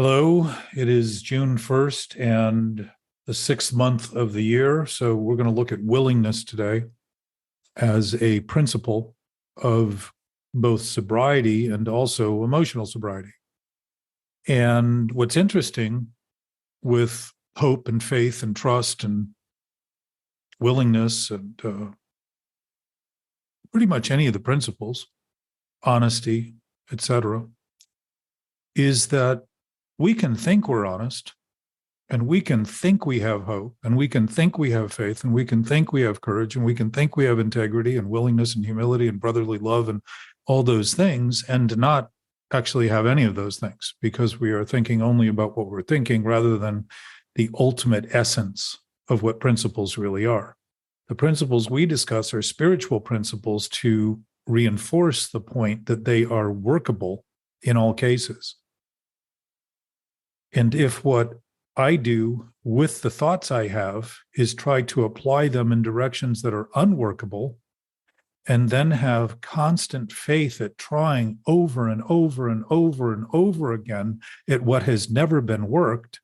Hello, it is June 1st and the sixth month of the year. So we're going to look at willingness today as a principle of both sobriety and also emotional sobriety. And what's interesting with hope and faith and trust and willingness and pretty much any of the principles, honesty, etc., is that we can think we're honest, and we can think we have hope, and we can think we have faith, and we can think we have courage, and we can think we have integrity and willingness and humility and brotherly love and all those things, and not actually have any of those things because we are thinking only about what we're thinking rather than the ultimate essence of what principles really are. The principles we discuss are spiritual principles to reinforce the point that they are workable in all cases. And if what I do with the thoughts I have is try to apply them in directions that are unworkable, and then have constant faith at trying over and over and over and over again at what has never been worked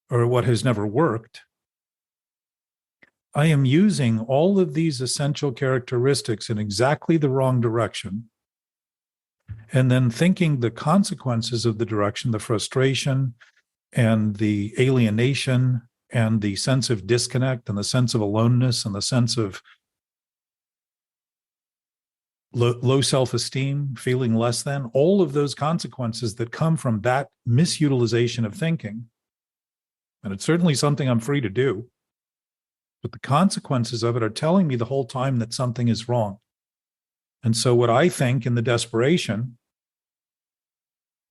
or what has never worked, I am using all of these essential characteristics in exactly the wrong direction, and then thinking the consequences of the direction, the frustration and the alienation and the sense of disconnect and the sense of aloneness and the sense of low self-esteem, feeling less than, all of those consequences that come from that misutilization of thinking. And it's certainly something I'm free to do, but the consequences of it are telling me the whole time that something is wrong. And so what I think in the desperation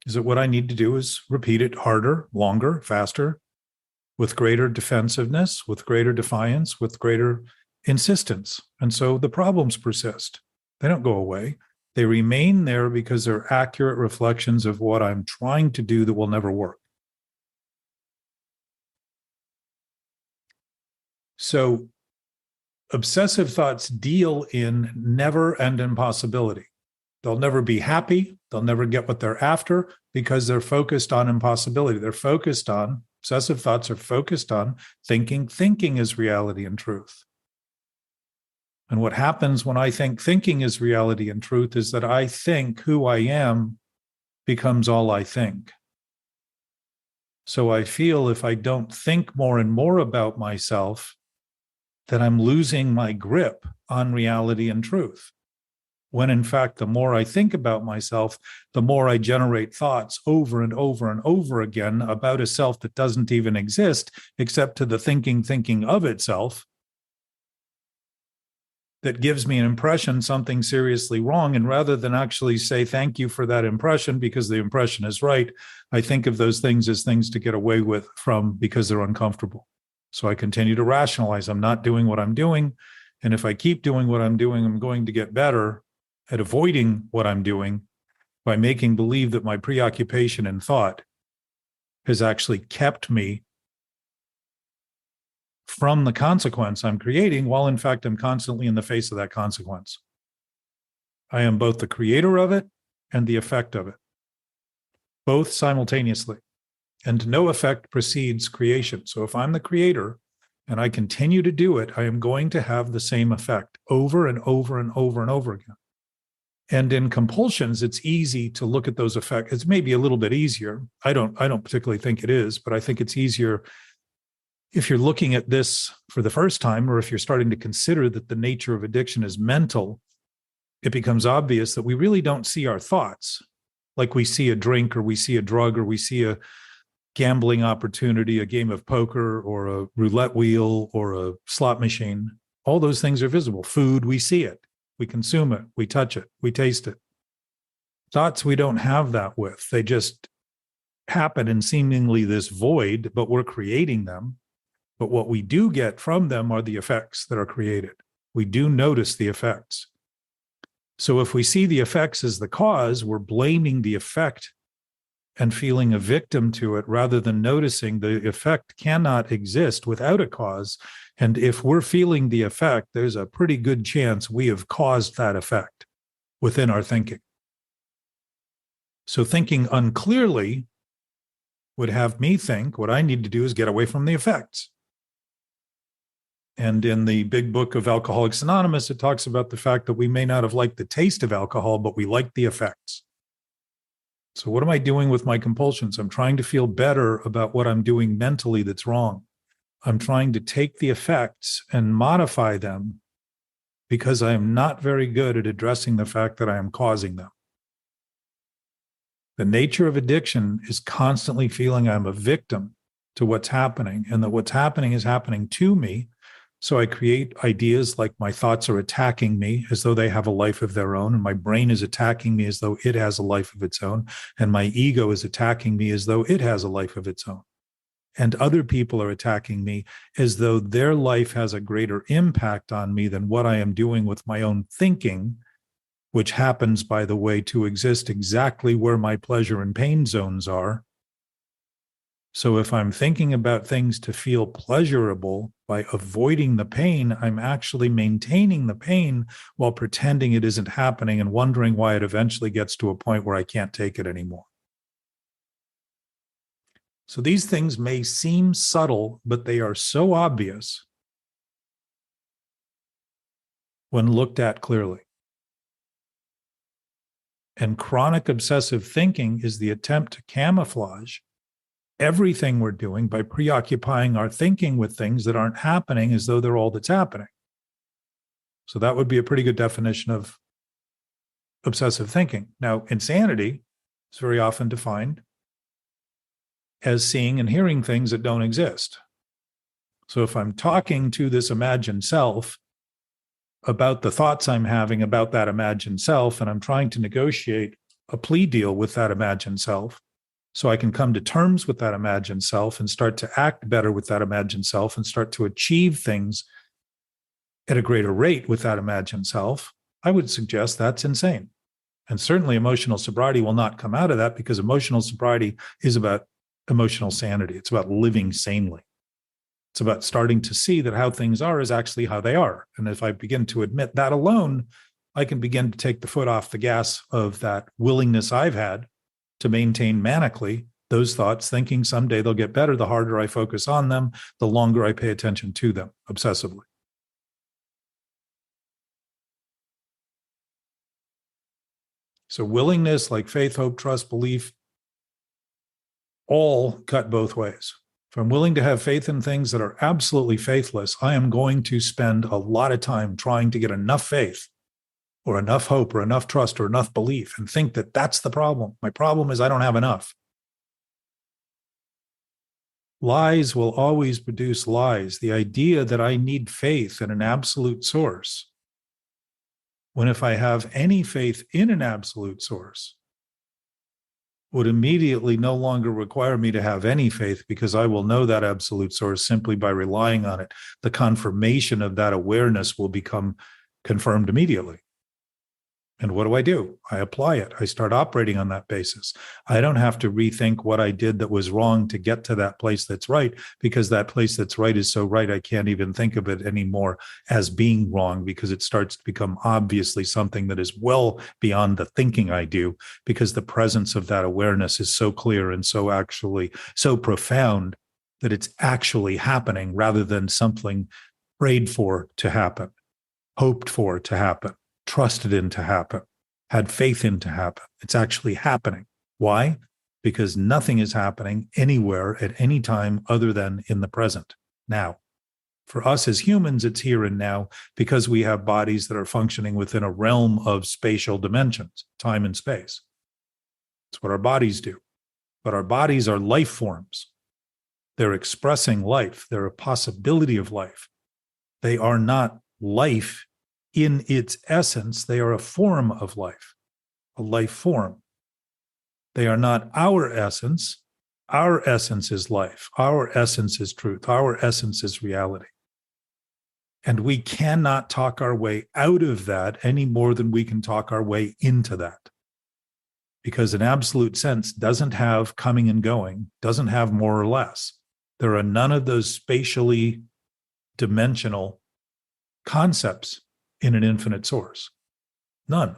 is that what I need to do is repeat it harder, longer, faster, with greater defensiveness, with greater defiance, with greater insistence. And so the problems persist. They don't go away. They remain there because they're accurate reflections of what I'm trying to do that will never work. So obsessive thoughts deal in never and impossibility. They'll never be happy. They'll never get what they're after because they're focused on impossibility. Obsessive thoughts are focused on thinking is reality and truth. And what happens when I think thinking is reality and truth is that I think who I am becomes all I think. So I feel if I don't think more and more about myself, that I'm losing my grip on reality and truth. When in fact, the more I think about myself, the more I generate thoughts over and over and over again about a self that doesn't even exist, except to the thinking of itself, that gives me an impression something seriously wrong. And rather than actually say thank you for that impression because the impression is right, I think of those things as things to get away with from because they're uncomfortable. So I continue to rationalize I'm not doing what I'm doing. And if I keep doing what I'm doing, I'm going to get better at avoiding what I'm doing by making believe that my preoccupation and thought has actually kept me from the consequence I'm creating, while in fact I'm constantly in the face of that consequence. I am both the creator of it and the effect of it, both simultaneously. And no effect precedes creation. So if I'm the creator and I continue to do it, I am going to have the same effect over and over and over and over again. And in compulsions, it's easy to look at those effects. It's maybe a little bit easier. I don't particularly think it is, but I think it's easier if you're looking at this for the first time, or if you're starting to consider that the nature of addiction is mental. It becomes obvious that we really don't see our thoughts like we see a drink or we see a drug or we see a gambling opportunity, a game of poker or a roulette wheel or a slot machine. All those things are visible. Food, we see it, we consume it, we touch it, we taste it. Thoughts, we don't have that with. They just happen in seemingly this void, but we're creating them. But what we do get from them are the effects that are created. We do notice the effects. So if we see the effects as the cause, we're blaming the effect and feeling a victim to it rather than noticing the effect cannot exist without a cause. And if we're feeling the effect, there's a pretty good chance we have caused that effect within our thinking. So thinking unclearly would have me think what I need to do is get away from the effects. And in the big book of Alcoholics Anonymous, it talks about the fact that we may not have liked the taste of alcohol, but we liked the effects. So what am I doing with my compulsions? I'm trying to feel better about what I'm doing mentally that's wrong. I'm trying to take the effects and modify them because I am not very good at addressing the fact that I am causing them. The nature of addiction is constantly feeling I'm a victim to what's happening, and that what's happening is happening to me. So I create ideas like my thoughts are attacking me as though they have a life of their own, and my brain is attacking me as though it has a life of its own, and my ego is attacking me as though it has a life of its own. And other people are attacking me as though their life has a greater impact on me than what I am doing with my own thinking, which happens, by the way, to exist exactly where my pleasure and pain zones are. So if I'm thinking about things to feel pleasurable by avoiding the pain, I'm actually maintaining the pain while pretending it isn't happening and wondering why it eventually gets to a point where I can't take it anymore. So these things may seem subtle, but they are so obvious when looked at clearly. And chronic obsessive thinking is the attempt to camouflage everything we're doing by preoccupying our thinking with things that aren't happening as though they're all that's happening. So that would be a pretty good definition of obsessive thinking. Now, insanity is very often defined as seeing and hearing things that don't exist. So if I'm talking to this imagined self about the thoughts I'm having about that imagined self, and I'm trying to negotiate a plea deal with that imagined self, so I can come to terms with that imagined self and start to act better with that imagined self and start to achieve things at a greater rate with that imagined self, I would suggest that's insane. And certainly emotional sobriety will not come out of that, because emotional sobriety is about emotional sanity. It's about living sanely. It's about starting to see that how things are is actually how they are. And if I begin to admit that alone, I can begin to take the foot off the gas of that willingness I've had to maintain manically those thoughts, thinking someday they'll get better. The harder I focus on them, the longer I pay attention to them obsessively. So willingness, like faith, hope, trust, belief, all cut both ways. If I'm willing to have faith in things that are absolutely faithless, I am going to spend a lot of time trying to get enough faith or enough hope or enough trust or enough belief and think that that's the problem. My problem is I don't have enough. Lies will always produce lies. The idea that I need faith in an absolute source, when if I have any faith in an absolute source, would immediately no longer require me to have any faith, because I will know that absolute source simply by relying on it. The confirmation of that awareness will become confirmed immediately. And what do? I apply it. I start operating on that basis. I don't have to rethink what I did that was wrong to get to that place that's right, because that place that's right is so right, I can't even think of it anymore as being wrong, because it starts to become obviously something that is well beyond the thinking I do, because the presence of that awareness is so clear and so actually so profound that it's actually happening rather than something prayed for to happen, hoped for to happen, trusted in to happen, had faith in to happen. It's actually happening. Why? Because nothing is happening anywhere at any time other than in the present, now. For us as humans, it's here and now, because we have bodies that are functioning within a realm of spatial dimensions, time and space. It's what our bodies do. But our bodies are life forms. They're expressing life. They're a possibility of life. They are not life in its essence. They are a form of life, a life form. They are not our essence. Our essence is life. Our essence is truth. Our essence is reality. And we cannot talk our way out of that any more than we can talk our way into that. Because an absolute sense doesn't have coming and going, doesn't have more or less. There are none of those spatially dimensional concepts in an infinite source. None.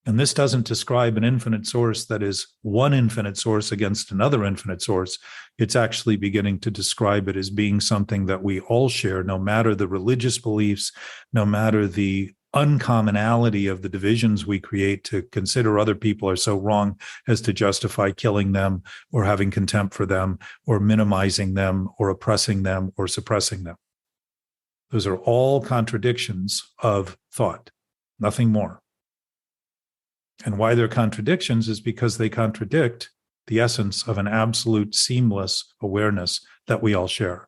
And this doesn't describe an infinite source that is one infinite source against another infinite source. It's actually beginning to describe it as being something that we all share, no matter the religious beliefs, no matter the uncommonality of the divisions we create to consider other people are so wrong as to justify killing them or having contempt for them or minimizing them or oppressing them or suppressing them. Those are all contradictions of thought, nothing more. And why they're contradictions is because they contradict the essence of an absolute seamless awareness that we all share.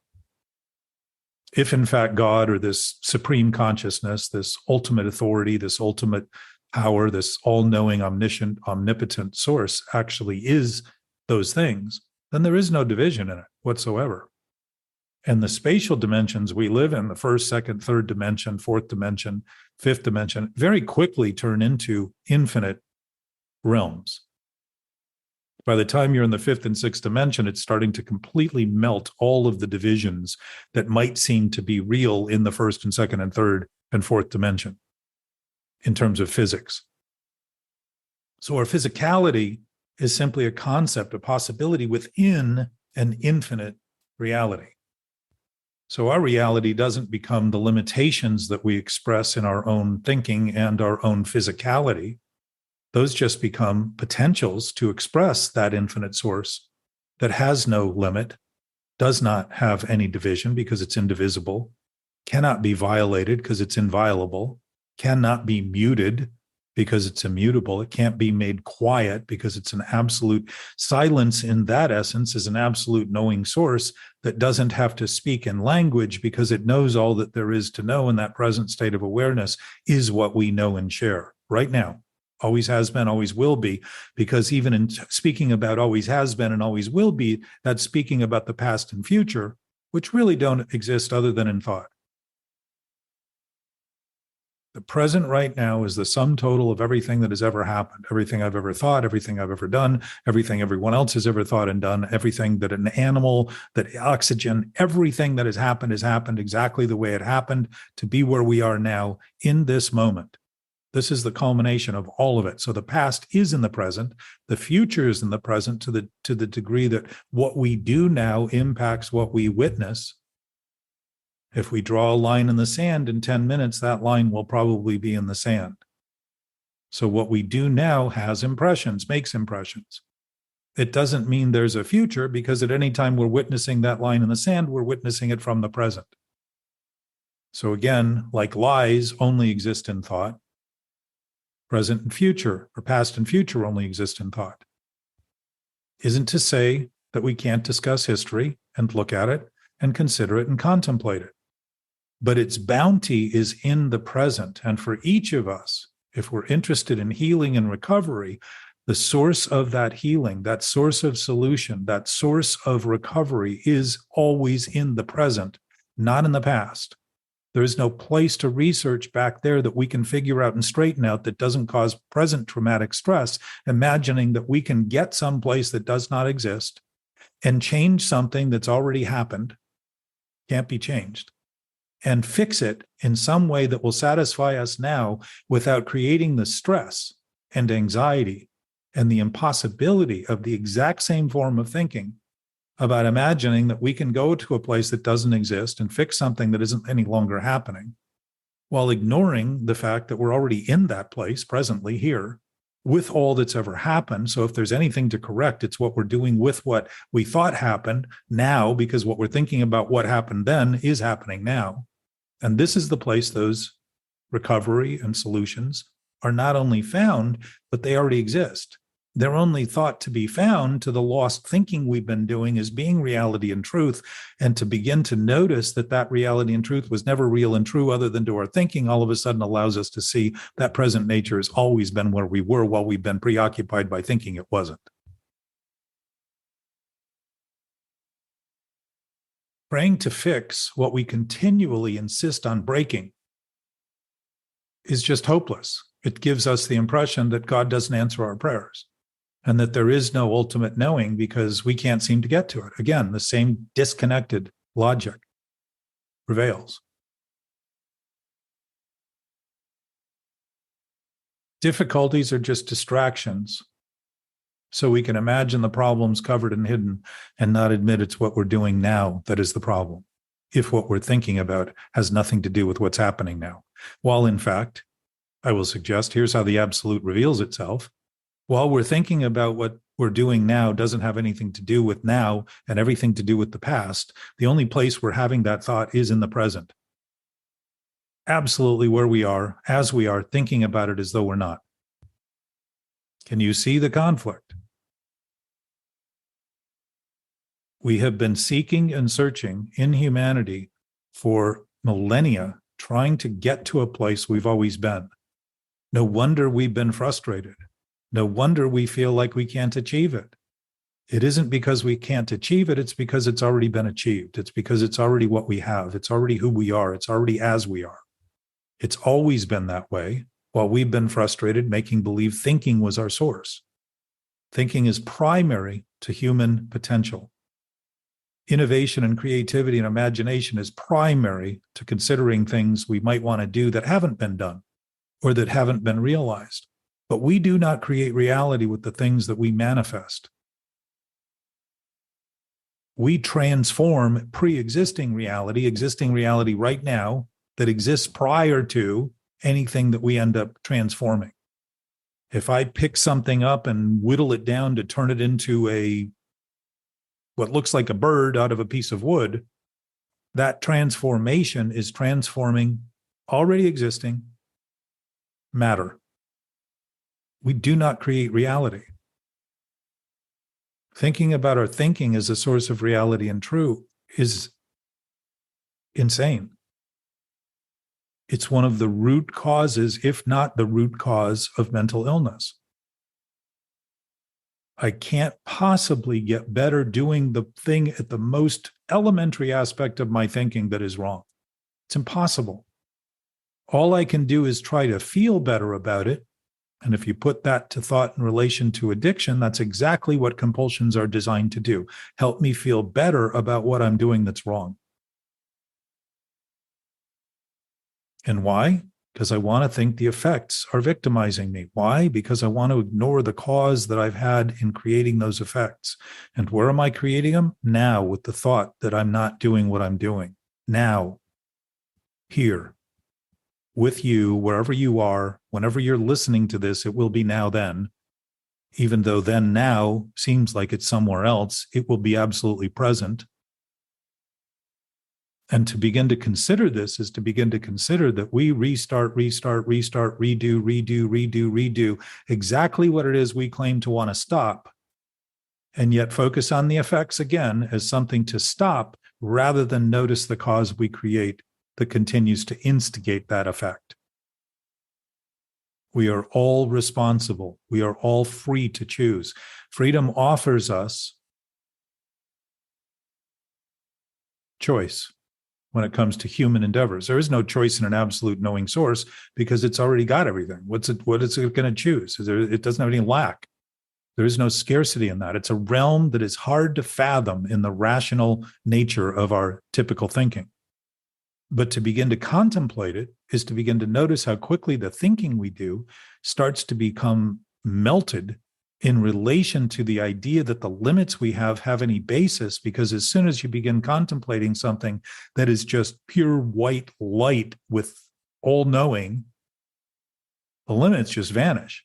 If in fact God or this supreme consciousness, this ultimate authority, this ultimate power, this all-knowing, omniscient, omnipotent source actually is those things, then there is no division in it whatsoever. And the spatial dimensions we live in, the first, second, third dimension, fourth dimension, fifth dimension, very quickly turn into infinite realms. By the time you're in the fifth and sixth dimension, it's starting to completely melt all of the divisions that might seem to be real in the first and second and third and fourth dimension in terms of physics. So our physicality is simply a concept, a possibility within an infinite reality. So our reality doesn't become the limitations that we express in our own thinking and our own physicality. Those just become potentials to express that infinite source that has no limit, does not have any division because it's indivisible, cannot be violated because it's inviolable, cannot be muted because it's immutable. It can't be made quiet because it's an absolute silence. In that essence is an absolute knowing source that doesn't have to speak in language because it knows all that there is to know. And that present state of awareness is what we know and share right now. Always has been, always will be, because even in speaking about always has been and always will be, that's speaking about the past and future, which really don't exist other than in thought. The present right now is the sum total of everything that has ever happened, everything I've ever thought, everything I've ever done, everything everyone else has ever thought and done, everything that an animal, that oxygen, everything that has happened exactly the way it happened to be where we are now in this moment. This is the culmination of all of it. So the past is in the present. The future is in the present to the degree that what we do now impacts what we witness. If we draw a line in the sand in 10 minutes, that line will probably be in the sand. So what we do now has impressions, makes impressions. It doesn't mean there's a future because at any time we're witnessing that line in the sand, we're witnessing it from the present. So again, like lies only exist in thought, present and future, or past and future only exist in thought. Isn't to say that we can't discuss history and look at it and consider it and contemplate it. But its bounty is in the present. And for each of us, if we're interested in healing and recovery, the source of that healing, that source of solution, that source of recovery is always in the present, not in the past. There is no place to research back there that we can figure out and straighten out that doesn't cause present traumatic stress, imagining that we can get someplace that does not exist and change something that's already happened, can't be changed, and fix it in some way that will satisfy us now without creating the stress and anxiety and the impossibility of the exact same form of thinking about imagining that we can go to a place that doesn't exist and fix something that isn't any longer happening, while ignoring the fact that we're already in that place presently here with all that's ever happened. So if there's anything to correct, it's what we're doing with what we thought happened now, because what we're thinking about what happened then is happening now. And this is the place those recovery and solutions are not only found, but they already exist. They're only thought to be found to the lost thinking we've been doing as being reality and truth. And to begin to notice that that reality and truth was never real and true other than to our thinking, all of a sudden allows us to see that present nature has always been where we were while we've been preoccupied by thinking it wasn't. Praying to fix what we continually insist on breaking is just hopeless. It gives us the impression that God doesn't answer our prayers and that there is no ultimate knowing because we can't seem to get to it. Again, the same disconnected logic prevails. Difficulties are just distractions. So we can imagine the problems covered and hidden and not admit it's what we're doing now that is the problem, if what we're thinking about has nothing to do with what's happening now. While in fact, I will suggest, here's how the absolute reveals itself. While we're thinking about what we're doing now doesn't have anything to do with now and everything to do with the past, the only place we're having that thought is in the present. Absolutely where we are, as we are, thinking about it as though we're not. Can you see the conflict? We have been seeking and searching in humanity for millennia, trying to get to a place we've always been. No wonder we've been frustrated. No wonder we feel like we can't achieve it. It isn't because we can't achieve it, it's because it's already been achieved. It's because it's already what we have. It's already who we are. It's already as we are. It's always been that way, while we've been frustrated, making believe thinking was our source. Thinking is primary to human potential. Innovation and creativity and imagination is primary to considering things we might want to do that haven't been done or that haven't been realized. But we do not create reality with the things that we manifest. We transform existing reality right now that exists prior to anything that we end up transforming. If I pick something up and whittle it down to turn it into what looks like a bird out of a piece of wood, that transformation is transforming already existing matter. We do not create reality. Thinking about our thinking as a source of reality and truth is insane. It's one of the root causes, if not the root cause, of mental illness. I can't possibly get better doing the thing at the most elementary aspect of my thinking that is wrong. It's impossible. All I can do is try to feel better about it. And if you put that to thought in relation to addiction, that's exactly what compulsions are designed to do. Help me feel better about what I'm doing that's wrong. And why? Because I want to think the effects are victimizing me. Why? Because I want to ignore the cause that I've had in creating those effects. And where am I creating them? Now, with the thought that I'm not doing what I'm doing. Now, here, with you, wherever you are, whenever you're listening to this, it will be now then. Even though then now seems like it's somewhere else, it will be absolutely present. And to begin to consider this is to begin to consider that we restart, redo exactly what it is we claim to want to stop, and yet focus on the effects again as something to stop rather than notice the cause we create that continues to instigate that effect. We are all responsible. We are all free to choose. Freedom offers us choice when it comes to human endeavors. There is no choice in an absolute knowing source because it's already got everything. What is it going to choose? It doesn't have any lack. There is no scarcity in that. It's a realm that is hard to fathom in the rational nature of our typical thinking. But to begin to contemplate it is to begin to notice how quickly the thinking we do starts to become melted in relation to the idea that the limits we have any basis, because as soon as you begin contemplating something that is just pure white light with all knowing, the limits just vanish.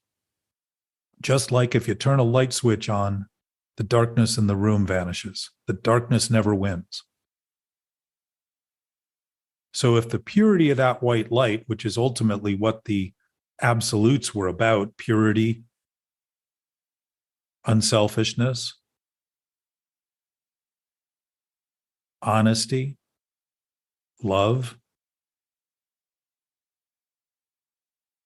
Just like if you turn a light switch on, the darkness in the room vanishes. The darkness never wins. So if the purity of that white light, which is ultimately what the absolutes were about, purity, unselfishness, honesty, love.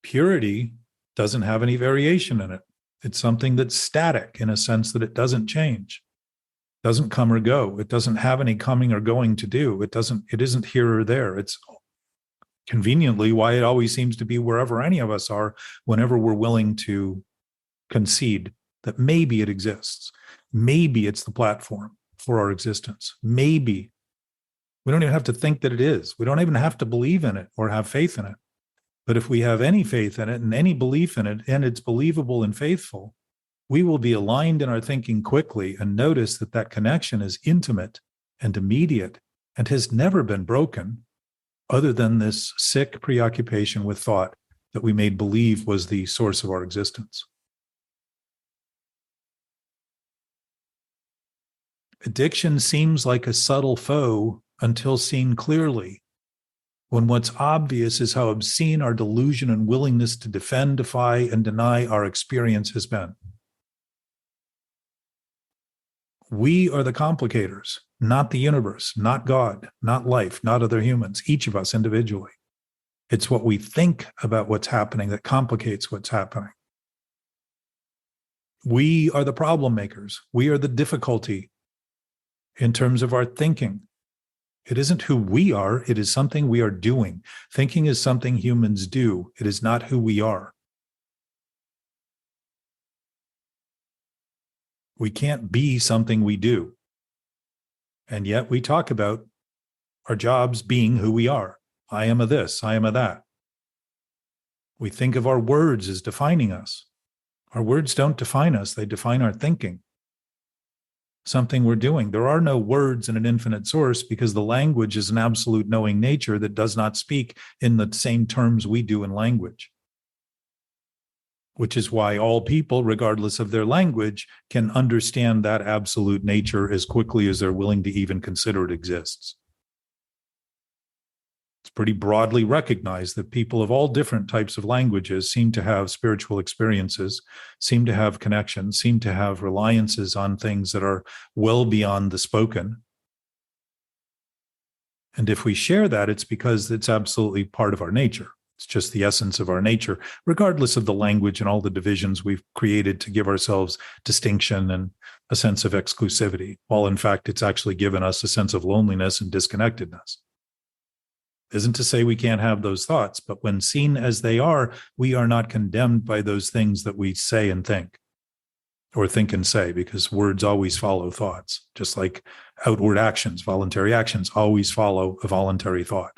Purity doesn't have any variation in it. It's something that's static in a sense that it doesn't change, doesn't come or go. It doesn't have any coming or going to do. It isn't here or there. It's conveniently why it always seems to be wherever any of us are whenever we're willing to concede that maybe it exists. Maybe it's the platform for our existence. Maybe. We don't even have to think that it is. We don't even have to believe in it or have faith in it. But if we have any faith in it and any belief in it, and it's believable and faithful, we will be aligned in our thinking quickly and notice that that connection is intimate and immediate and has never been broken, other than this sick preoccupation with thought that we made believe was the source of our existence. Addiction seems like a subtle foe until seen clearly, when what's obvious is how obscene our delusion and willingness to defend, defy, and deny our experience has been. We are the complicators, not the universe, not God, not life, not other humans, each of us individually. It's what we think about what's happening that complicates what's happening. We are the problem makers. We are the difficulty in terms of our thinking. It isn't who we are, it is something we are doing. Thinking is something humans do. It is not who we are. We can't be something we do. And yet we talk about our jobs being who we are. I am a this, I am a that. We think of our words as defining us. Our words don't define us, they define our thinking. Something we're doing. There are no words in an infinite source because the language is an absolute knowing nature that does not speak in the same terms we do in language. Which is why all people, regardless of their language, can understand that absolute nature as quickly as they're willing to even consider it exists. It's pretty broadly recognized that people of all different types of languages seem to have spiritual experiences, seem to have connections, seem to have reliances on things that are well beyond the spoken. And if we share that, it's because it's absolutely part of our nature. It's just the essence of our nature, regardless of the language and all the divisions we've created to give ourselves distinction and a sense of exclusivity, while in fact it's actually given us a sense of loneliness and disconnectedness. Isn't to say we can't have those thoughts, but when seen as they are, we are not condemned by those things that we say and think, or think and say, because words always follow thoughts, just like outward actions, voluntary actions always follow a voluntary thought.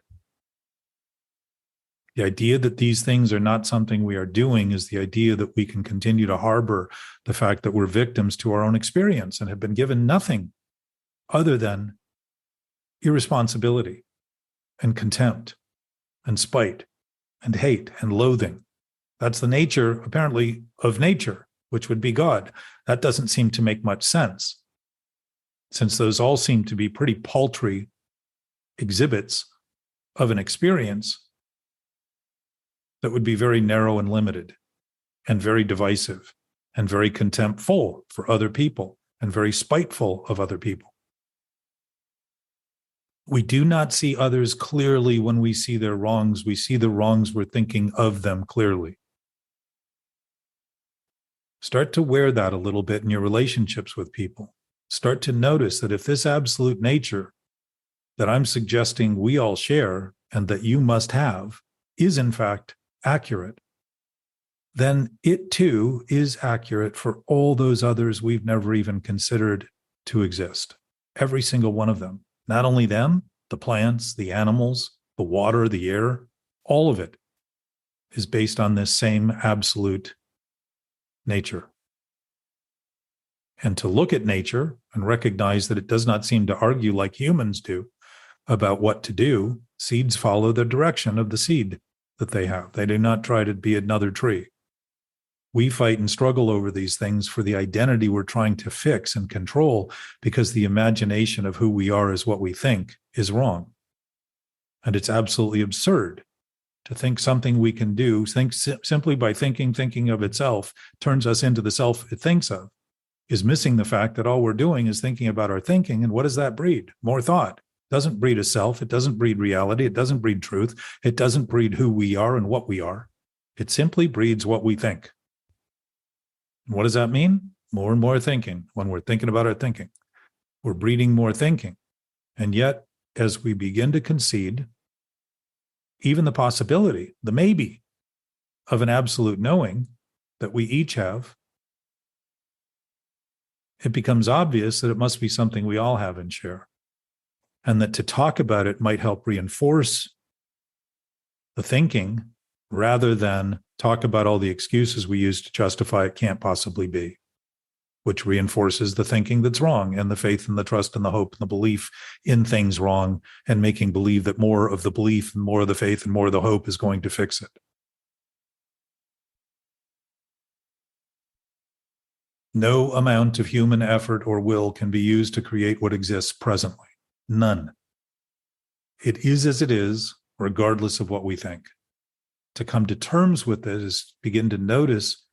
The idea that these things are not something we are doing is the idea that we can continue to harbor the fact that we're victims to our own experience and have been given nothing other than irresponsibility and contempt and spite and hate and loathing. That's the nature, apparently, of nature, which would be God. That doesn't seem to make much sense, since those all seem to be pretty paltry exhibits of an experience that would be very narrow and limited and very divisive and very contemptful for other people and very spiteful of other people. We do not see others clearly when we see their wrongs. We see the wrongs we're thinking of them clearly. Start to wear that a little bit in your relationships with people. Start to notice that if this absolute nature that I'm suggesting we all share and that you must have is in fact accurate, then it too is accurate for all those others we've never even considered to exist. Every single one of them. Not only them, the plants, the animals, the water, the air, all of it is based on this same absolute nature. And to look at nature and recognize that it does not seem to argue like humans do about what to do, seeds follow the direction of the seed that they have. They do not try to be another tree. We fight and struggle over these things for the identity we're trying to fix and control because the imagination of who we are as what we think is wrong. And it's absolutely absurd to think something we can do, simply by thinking of itself, turns us into the self it thinks of, is missing the fact that all we're doing is thinking about our thinking. And what does that breed? More thought. It doesn't breed a self. It doesn't breed reality. It doesn't breed truth. It doesn't breed who we are and what we are. It simply breeds what we think. And what does that mean? More and more thinking. When we're thinking about our thinking, we're breeding more thinking. And yet, as we begin to concede even the possibility, the maybe, of an absolute knowing that we each have, it becomes obvious that it must be something we all have and share. And that to talk about it might help reinforce the thinking rather than talk about all the excuses we use to justify it can't possibly be, which reinforces the thinking that's wrong and the faith and the trust and the hope and the belief in things wrong, and making believe that more of the belief and more of the faith and more of the hope is going to fix it. No amount of human effort or will can be used to create what exists presently. None. It is as it is, regardless of what we think. To come to terms with it is begin to notice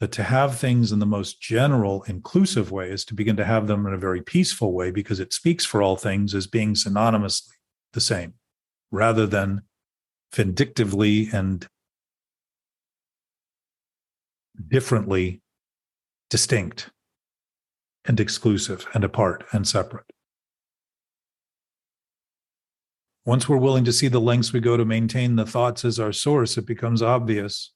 that to have things in the most general, inclusive way is to begin to have them in a very peaceful way, because it speaks for all things as being synonymously the same, rather than vindictively and differently distinct and exclusive and apart and separate. Once we're willing to see the lengths we go to maintain the thoughts as our source, it becomes obvious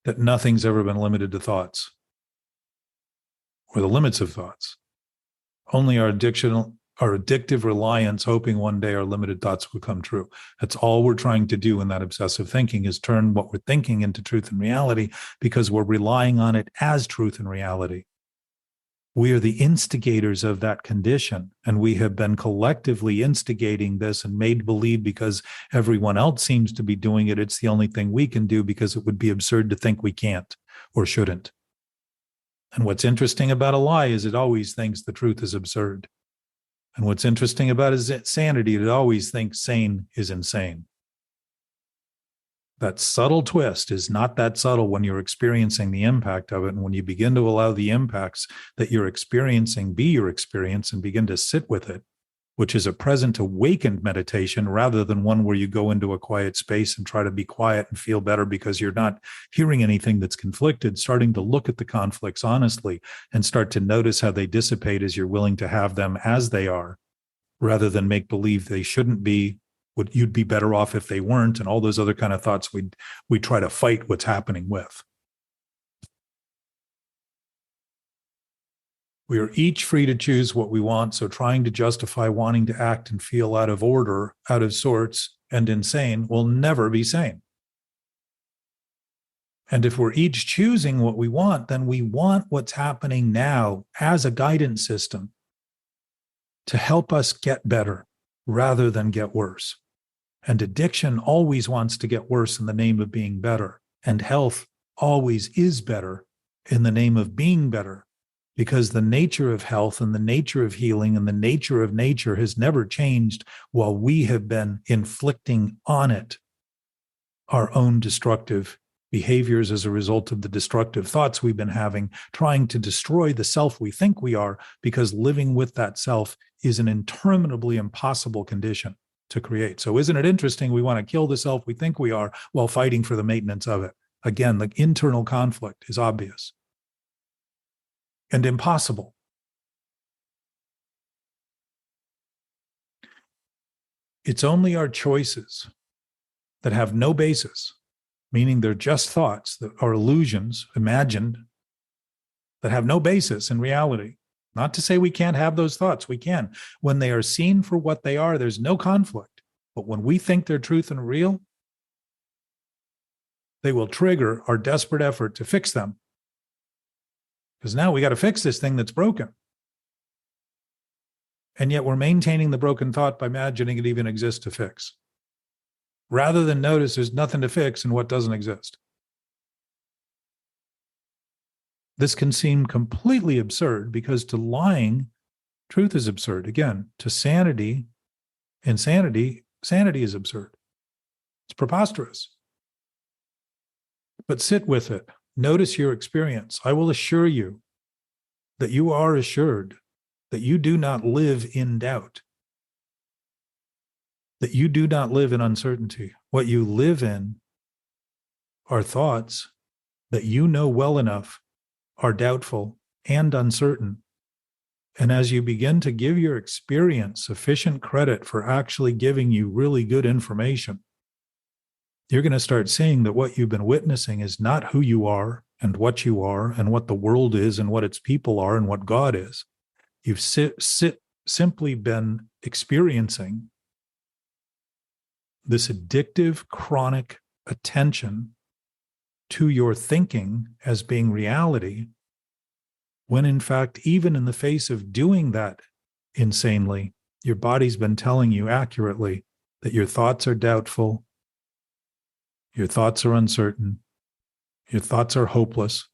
that nothing's ever been limited to thoughts or the limits of thoughts. Only our addictive reliance, hoping one day our limited thoughts will come true. That's all we're trying to do in that obsessive thinking, is turn what we're thinking into truth and reality, because we're relying on it as truth and reality. We are the instigators of that condition, and we have been collectively instigating this and made believe because everyone else seems to be doing it, it's the only thing we can do, because it would be absurd to think we can't or shouldn't. And what's interesting about a lie is it always thinks the truth is absurd. And what's interesting about insanity, it always thinks sane is insane. That subtle twist is not that subtle when you're experiencing the impact of it. And when you begin to allow the impacts that you're experiencing be your experience and begin to sit with it, which is a present awakened meditation rather than one where you go into a quiet space and try to be quiet and feel better because you're not hearing anything that's conflicted, starting to look at the conflicts honestly and start to notice how they dissipate as you're willing to have them as they are, rather than make believe they shouldn't be, you'd be better off if they weren't, and all those other kind of thoughts we try to fight what's happening with. We are each free to choose what we want, so trying to justify wanting to act and feel out of order, out of sorts, and insane will never be sane. And if we're each choosing what we want, then we want what's happening now as a guidance system to help us get better rather than get worse. And addiction always wants to get worse in the name of being better. And health always is better in the name of being better, because the nature of health and the nature of healing and the nature of nature has never changed while we have been inflicting on it our own destructive behaviors as a result of the destructive thoughts we've been having, trying to destroy the self we think we are, because living with that self is an interminably impossible condition to create. So isn't it interesting? We want to kill the self we think we are while fighting for the maintenance of it. Again, the internal conflict is obvious and impossible. It's only our choices that have no basis, meaning they're just thoughts that are illusions, imagined, that have no basis in reality. Not to say we can't have those thoughts. We can. When they are seen for what they are, there's no conflict. But when we think they're truth and real, they will trigger our desperate effort to fix them. Because now we got to fix this thing that's broken. And yet we're maintaining the broken thought by imagining it even exists to fix, rather than notice there's nothing to fix in what doesn't exist. This can seem completely absurd, because to lying, truth is absurd. Again, to sanity, insanity, sanity is absurd. It's preposterous. But sit with it. Notice your experience. I will assure you that you are assured that you do not live in doubt, that you do not live in uncertainty. What you live in are thoughts that you know well enough are doubtful and uncertain. And as you begin to give your experience sufficient credit for actually giving you really good information, you're going to start seeing that what you've been witnessing is not who you are and what the world is and what its people are and what God is. You've simply been experiencing this addictive, chronic attention to your thinking as being reality, when in fact, even in the face of doing that insanely, your body's been telling you accurately that your thoughts are doubtful, your thoughts are uncertain, your thoughts are hopeless,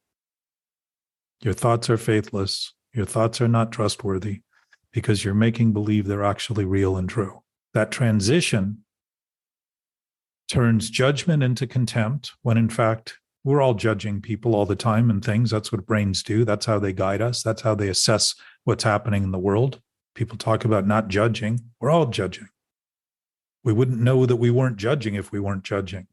your thoughts are faithless, your thoughts are not trustworthy, because you're making believe they're actually real and true. That transition turns judgment into contempt, when in fact, we're all judging people all the time and things. That's what brains do. That's how they guide us. That's how they assess what's happening in the world. People talk about not judging. We're all judging. We wouldn't know that we weren't judging if we weren't judging.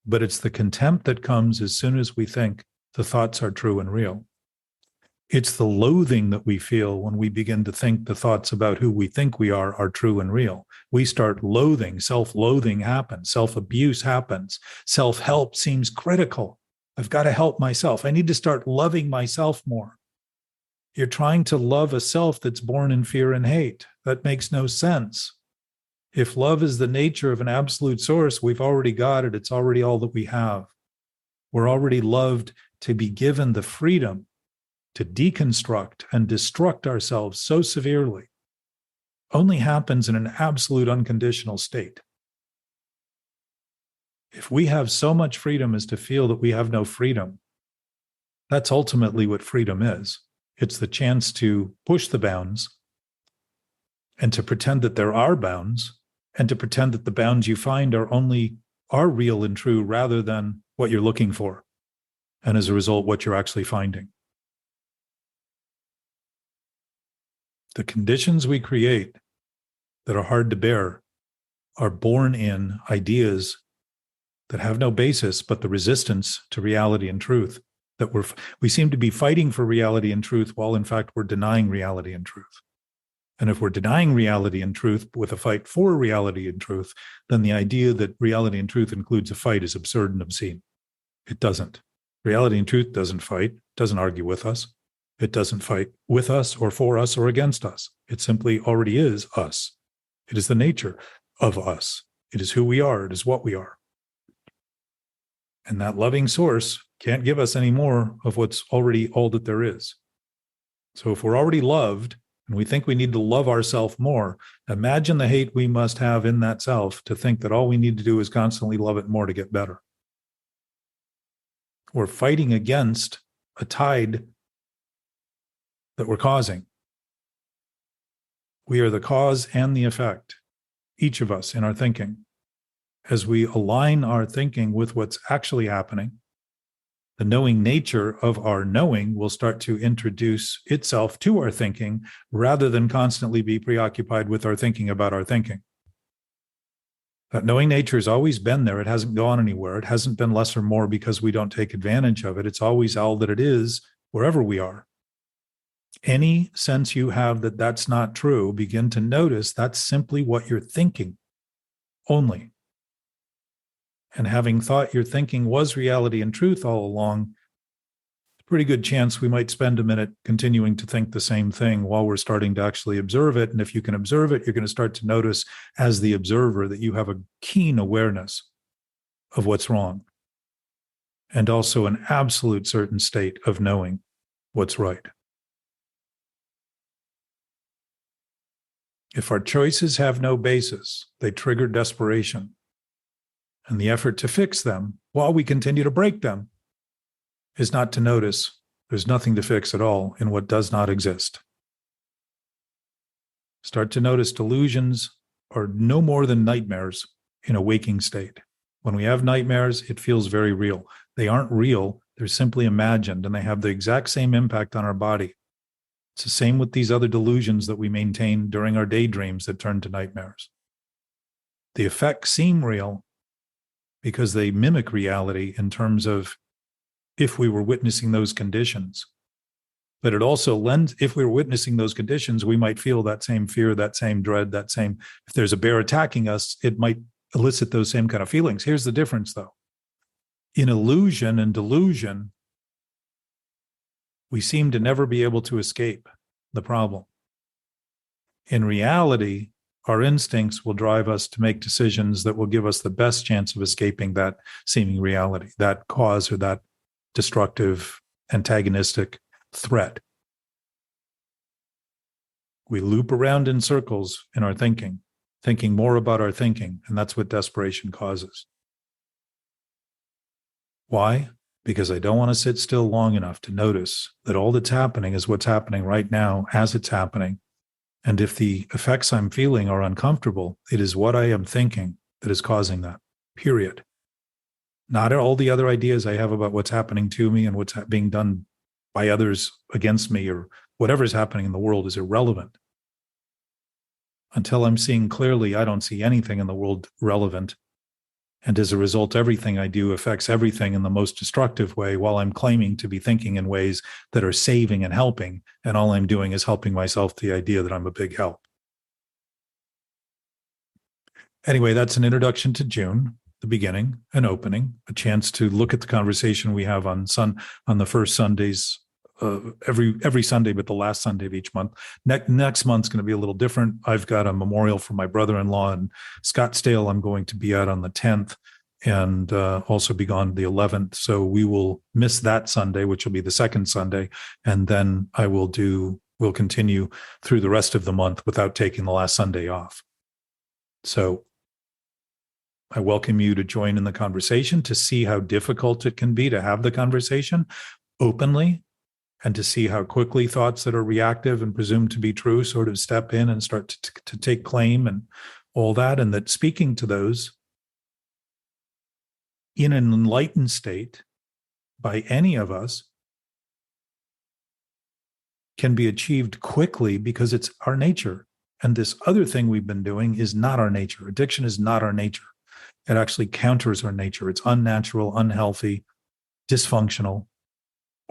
But it's the contempt that comes as soon as we think the thoughts are true and real. It's the loathing that we feel when we begin to think the thoughts about who we think we are true and real. We start loathing, self-loathing happens, self-abuse happens, self-help seems critical. I've got to help myself. I need to start loving myself more. You're trying to love a self that's born in fear and hate. That makes no sense. If love is the nature of an absolute source, we've already got it. It's already all that we have. We're already loved to be given the freedom to deconstruct and destruct ourselves so severely only happens in an absolute unconditional state. If we have so much freedom as to feel that we have no freedom, that's ultimately what freedom is. It's the chance to push the bounds and to pretend that there are bounds and to pretend that the bounds you find are real and true rather than what you're looking for. And as a result, what you're actually finding. The conditions we create that are hard to bear are born in ideas that have no basis but the resistance to reality and truth. That we seem to be fighting for reality and truth while in fact we're denying reality and truth. And if we're denying reality and truth with a fight for reality and truth, then the idea that reality and truth includes a fight is absurd and obscene. It doesn't. Reality and truth doesn't fight, doesn't argue with us. It doesn't fight with us or for us or against us. It simply already is us. It is the nature of us. It is who we are. It is what we are. And that loving source can't give us any more of what's already all that there is. So if we're already loved and we think we need to love ourselves more, imagine the hate we must have in that self to think that all we need to do is constantly love it more to get better. We're fighting against a tide that we're causing. We are the cause and the effect, each of us in our thinking. As we align our thinking with what's actually happening, the knowing nature of our knowing will start to introduce itself to our thinking rather than constantly be preoccupied with our thinking about our thinking. That knowing nature has always been there. It hasn't gone anywhere. It hasn't been less or more because we don't take advantage of it. It's always all that it is wherever we are. Any sense you have that that's not true, begin to notice that's simply what you're thinking only. And having thought your thinking was reality and truth all along, a pretty good chance we might spend a minute continuing to think the same thing while we're starting to actually observe it. And if you can observe it, you're going to start to notice as the observer that you have a keen awareness of what's wrong and also an absolute certain state of knowing what's right. If our choices have no basis, they trigger desperation. And the effort to fix them while we continue to break them is not to notice there's nothing to fix at all in what does not exist. Start to notice delusions are no more than nightmares in a waking state. When we have nightmares, it feels very real. They aren't real, they're simply imagined, and they have the exact same impact on our body. It's the same with these other delusions that we maintain during our daydreams that turn to nightmares. The effects seem real because they mimic reality in terms of if we were witnessing those conditions. But it also lends, if we were witnessing those conditions, we might feel that same fear, that same dread, that same, if there's a bear attacking us, it might elicit those same kind of feelings. Here's the difference though. In illusion and delusion, we seem to never be able to escape the problem. In reality, our instincts will drive us to make decisions that will give us the best chance of escaping that seeming reality, that cause or that destructive, antagonistic threat. We loop around in circles in our thinking more about our thinking, and that's what desperation causes. Why? Because I don't want to sit still long enough to notice that all that's happening is what's happening right now as it's happening. And if the effects I'm feeling are uncomfortable, it is what I am thinking that is causing that, period. Not all the other ideas I have about what's happening to me and what's being done by others against me or whatever's happening in the world is irrelevant. Until I'm seeing clearly, I don't see anything in the world relevant. And as a result, everything I do affects everything in the most destructive way while I'm claiming to be thinking in ways that are saving and helping. And all I'm doing is helping myself the idea that I'm a big help. Anyway, that's an introduction to June, the beginning, an opening, a chance to look at the conversation we have on the first Sundays, every Sunday, but the last Sunday of each month. Next month's going to be a little different. I've got a memorial for my brother-in-law in Scottsdale. I'm going to be out on the 10th and also be gone the 11th. So we will miss that Sunday, which will be the second Sunday. And then we'll continue through the rest of the month without taking the last Sunday off. So I welcome you to join in the conversation, to see how difficult it can be to have the conversation openly, and to see how quickly thoughts that are reactive and presumed to be true sort of step in and start to take claim and all that, and that speaking to those in an enlightened state by any of us can be achieved quickly because it's our nature. And this other thing we've been doing is not our nature. Addiction is not our nature. It actually counters our nature. It's unnatural, unhealthy, dysfunctional.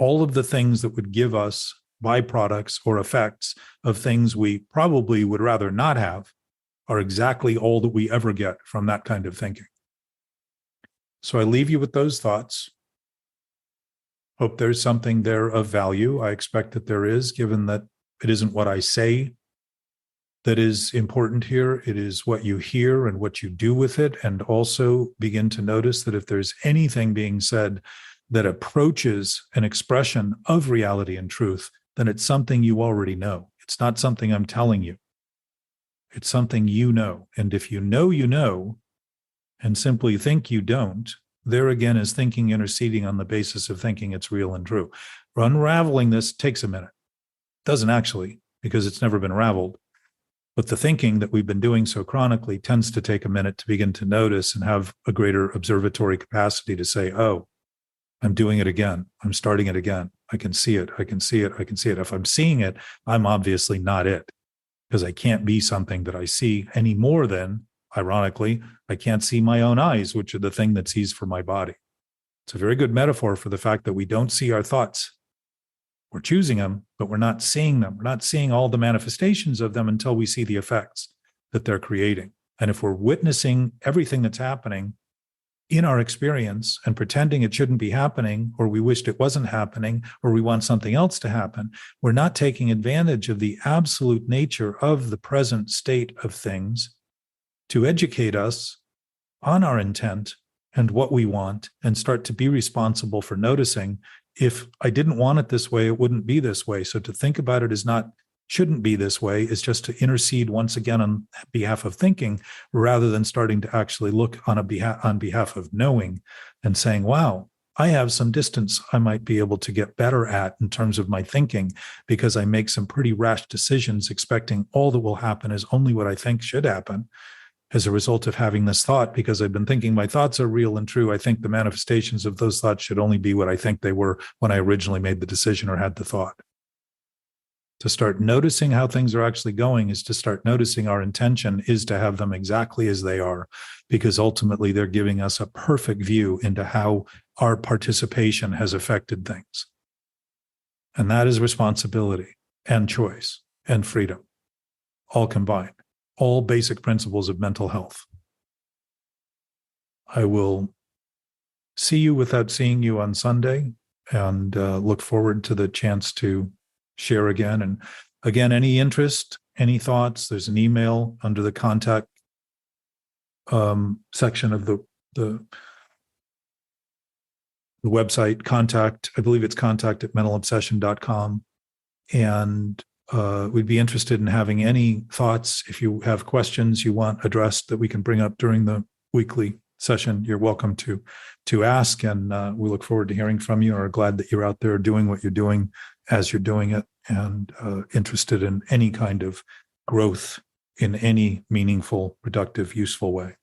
All of the things that would give us byproducts or effects of things we probably would rather not have are exactly all that we ever get from that kind of thinking. So I leave you with those thoughts. Hope there's something there of value. I expect that there is, given that it isn't what I say that is important here. It is what you hear and what you do with it. And also begin to notice that if there's anything being said that approaches an expression of reality and truth, then it's something you already know. It's not something I'm telling you. It's something you know. And if you know, and simply think you don't, there again is thinking interceding on the basis of thinking it's real and true. Unraveling this takes a minute. It doesn't actually, because it's never been raveled. But the thinking that we've been doing so chronically tends to take a minute to begin to notice and have a greater observatory capacity to say, oh, I'm doing it again. I'm starting it again. I can see it. I can see it. I can see it. If I'm seeing it, I'm obviously not it, because I can't be something that I see any more than, ironically, I can't see my own eyes, which are the thing that sees for my body. It's a very good metaphor for the fact that we don't see our thoughts. We're choosing them, but we're not seeing them. We're not seeing all the manifestations of them until we see the effects that they're creating. And if we're witnessing everything that's happening in our experience and pretending it shouldn't be happening, or we wished it wasn't happening, or we want something else to happen, we're not taking advantage of the absolute nature of the present state of things to educate us on our intent and what we want, and start to be responsible for noticing, if I didn't want it this way, it wouldn't be this way. So to think about it as not shouldn't be this way is just to intercede once again on behalf of thinking, rather than starting to actually look on behalf of knowing and saying, wow, I have some distance I might be able to get better at in terms of my thinking, because I make some pretty rash decisions expecting all that will happen is only what I think should happen. As a result of having this thought, because I've been thinking my thoughts are real and true, I think the manifestations of those thoughts should only be what I think they were when I originally made the decision or had the thought. To start noticing how things are actually going is to start noticing our intention is to have them exactly as they are, because ultimately they're giving us a perfect view into how our participation has affected things. And that is responsibility and choice and freedom, all combined. All basic principles of mental health. I will see you without seeing you on Sunday, and look forward to the chance to share again. And again, any interest, any thoughts, there's an email under the contact section of the website. Contact, I believe it's contact@mentalobsession.com. And we'd be interested in having any thoughts. If you have questions you want addressed that we can bring up during the weekly session, you're welcome to ask. And we look forward to hearing from you, or are glad that you're out there doing what you're doing as you're doing it, and interested in any kind of growth in any meaningful, productive, useful way.